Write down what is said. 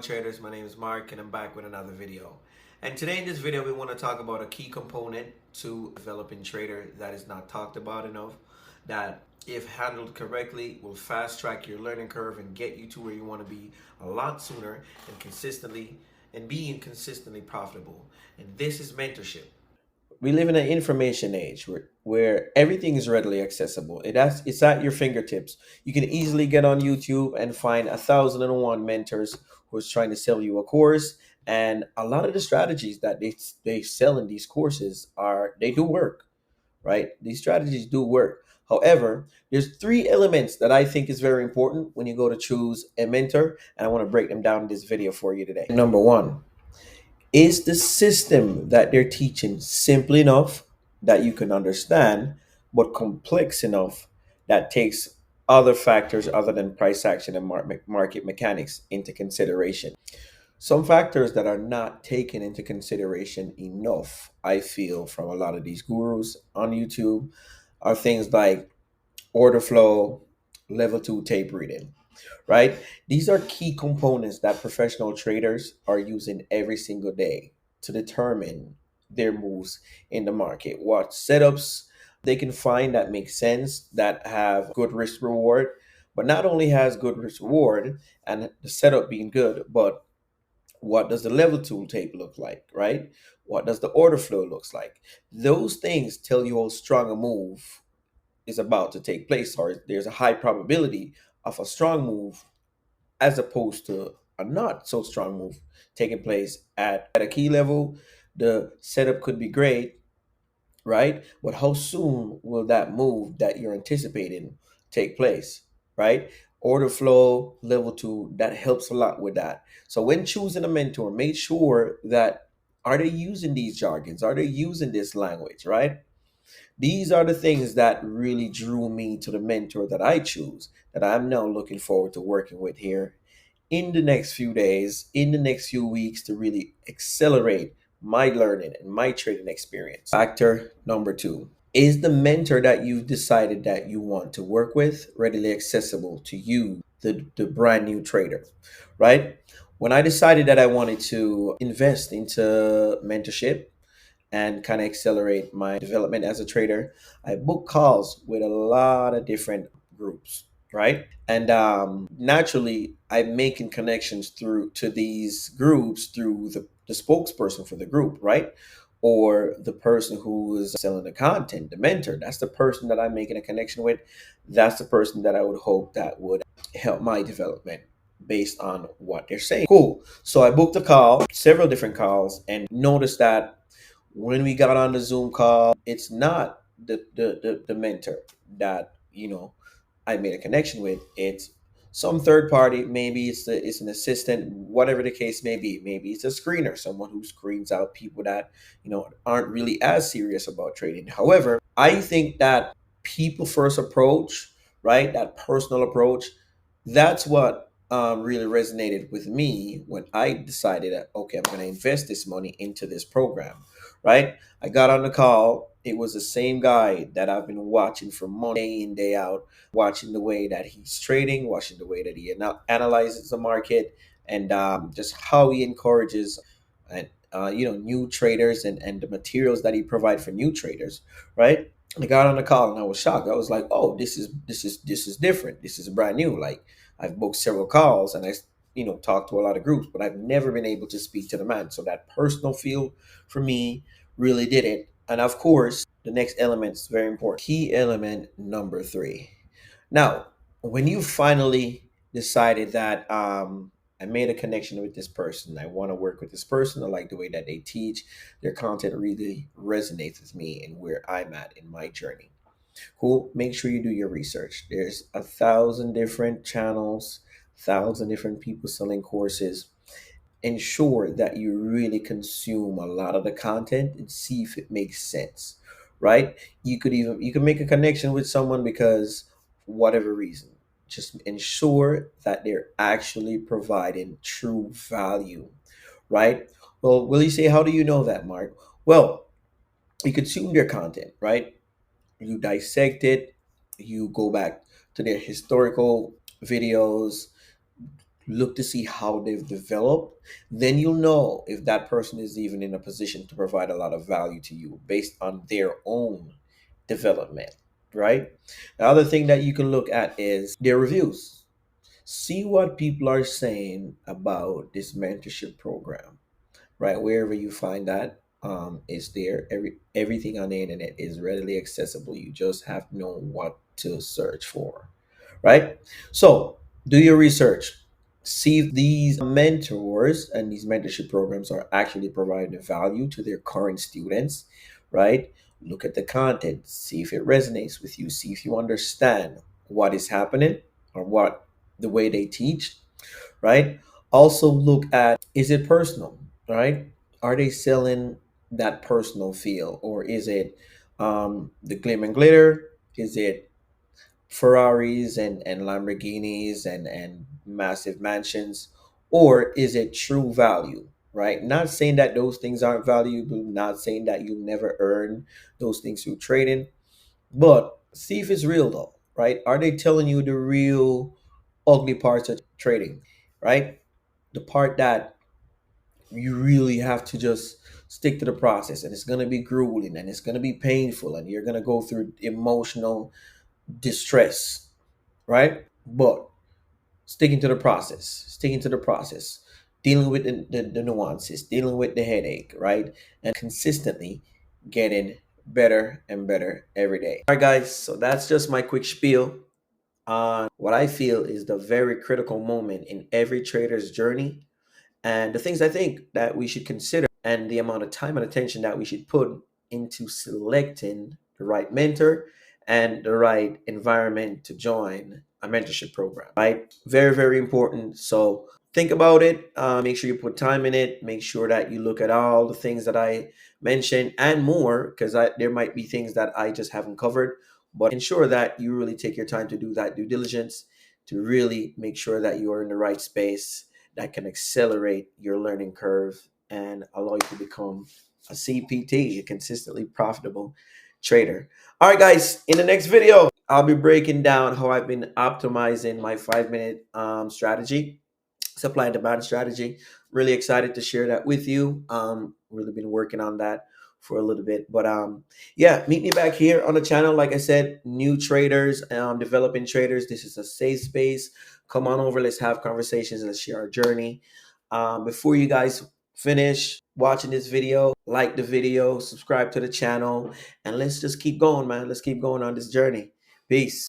Traders, my name is Mark and I'm back with another video. And today in this video we want to talk about a key component to developing trader that is not talked about enough, that if handled correctly will fast track your learning curve and get you to where you want to be a lot sooner and being consistently profitable. And this is mentorship. We live in an information age where everything is readily accessible. It's at your fingertips. You can easily get on YouTube and find 1,001 mentors who's trying to sell you a course. And a lot of the strategies that they sell in these courses they do work, right? These strategies do work. However, there's three elements that I think is very important when you go to choose a mentor, and I want to break them down in this video for you today. Number one, is the system that they're teaching simple enough that you can understand, but complex enough that takes other factors other than price action and market mechanics into consideration? Some factors that are not taken into consideration enough, I feel, from a lot of these gurus on YouTube are things like order flow, level two tape reading, right? These are key components that professional traders are using every single day to determine their moves in the market. What setups they can find that make sense, that have good risk reward, but not only has good risk reward and the setup being good, but what does the level tool tape look like, right? What does the order flow looks like? Those things tell you how strong a move is about to take place, or there's a high probability of a strong move as opposed to a not so strong move taking place at a key level. The setup could be great, right? But how soon will that move that you're anticipating take place, right? Order flow, level two, that helps a lot with that. So when choosing a mentor, make sure that are they using these jargons? Are they using this language, right? These are the things that really drew me to the mentor that I choose, that I'm now looking forward to working with here in the next few days, in the next few weeks to really accelerate my learning and my trading experience. Factor number two, is the mentor that you've decided that you want to work with readily accessible to you, the brand new trader, right? When I decided that I wanted to invest into mentorship, and kind of accelerate my development as a trader, I book calls with a lot of different groups, right? And naturally, I'm making connections through to these groups through the spokesperson for the group, right? Or the person who is selling the content, the mentor. That's the person that I'm making a connection with. That's the person that I would hope that would help my development based on what they're saying. Cool. So I booked a call, several different calls, and noticed that when we got on the Zoom call, it's not the mentor that I made a connection with. It's some third party. Maybe it's an assistant, whatever the case may be. Maybe it's a screener, someone who screens out people that aren't really as serious about trading. However, I think that people first approach, right, that personal approach, that's what really resonated with me when I decided that, okay, I'm going to invest this money into this program, right? I got on the call. It was the same guy that I've been watching for months, day in, day out, watching the way that he's trading, watching the way that he analyzes the market, and just how he encourages and new traders and the materials that he provides for new traders, right? I got on the call and I was shocked. I was like, "Oh, this is different. This is brand new." Like I've booked several calls and I talked to a lot of groups, but I've never been able to speak to the man. So that personal feel for me really did it. And of course, the next element is very important. Key element number three. Now, when you finally decided that I made a connection with this person, I want to work with this person, I like the way that they teach, their content really resonates with me and where I'm at in my journey. Cool. Make sure you do your research. There's 1,000 different channels, 1,000 different people selling courses. Ensure that you really consume a lot of the content and see if it makes sense, right? You can make a connection with someone because whatever reason. Just ensure that they're actually providing true value, right? Well, will you say, how do you know that, Mark? Well, you consume their content, right? You dissect it, you go back to their historical videos, look to see how they've developed, then you'll know if that person is even in a position to provide a lot of value to you based on their own development, right? The other thing that you can look at is their reviews. See what people are saying about this mentorship program, right? Wherever you find that, is there. Everything on the internet is readily accessible. You just have to know what to search for, right? So do your research. See if these mentors and these mentorship programs are actually providing value to their current students, right? Look at the content, see if it resonates with you, see if you understand what is happening or what the way they teach, right? Also look at, is it personal, right? Are they selling that personal feel, or is it the glim and glitter? Is it Ferraris and Lamborghinis and massive mansions, or is it true value? Right? Not saying that those things aren't valuable, not saying that you never earn those things through trading, but see if it's real though, right? Are they telling you the real ugly parts of trading, right? The part that you really have to just stick to the process, and it's going to be grueling and it's going to be painful and you're going to go through emotional distress, right? But sticking to the process, dealing with the nuances, dealing with the headache, right? And consistently getting better and better every day. All right, guys, so that's just my quick spiel on what I feel is the very critical moment in every trader's journey, and the things I think that we should consider, and the amount of time and attention that we should put into selecting the right mentor and the right environment to join a mentorship program, right? Very, very important. So think about it. Make sure you put time in it. Make sure that you look at all the things that I mentioned and more, because there might be things that I just haven't covered. But ensure that you really take your time to do that due diligence to really make sure that you are in the right space that can accelerate your learning curve and allow you to become a CPT, a consistently profitable trader. All right, guys, in the next video, I'll be breaking down how I've been optimizing my 5 minute strategy, supply and demand strategy. Really excited to share that with you. Really been working on that for a little bit, but yeah, meet me back here on the channel. Like I said, new traders, developing traders. This is a safe space. Come on over. Let's have conversations. Let's share our journey. Before you guys finish watching this video, like the video, subscribe to the channel, and let's just keep going, man. Let's keep going on this journey. Peace.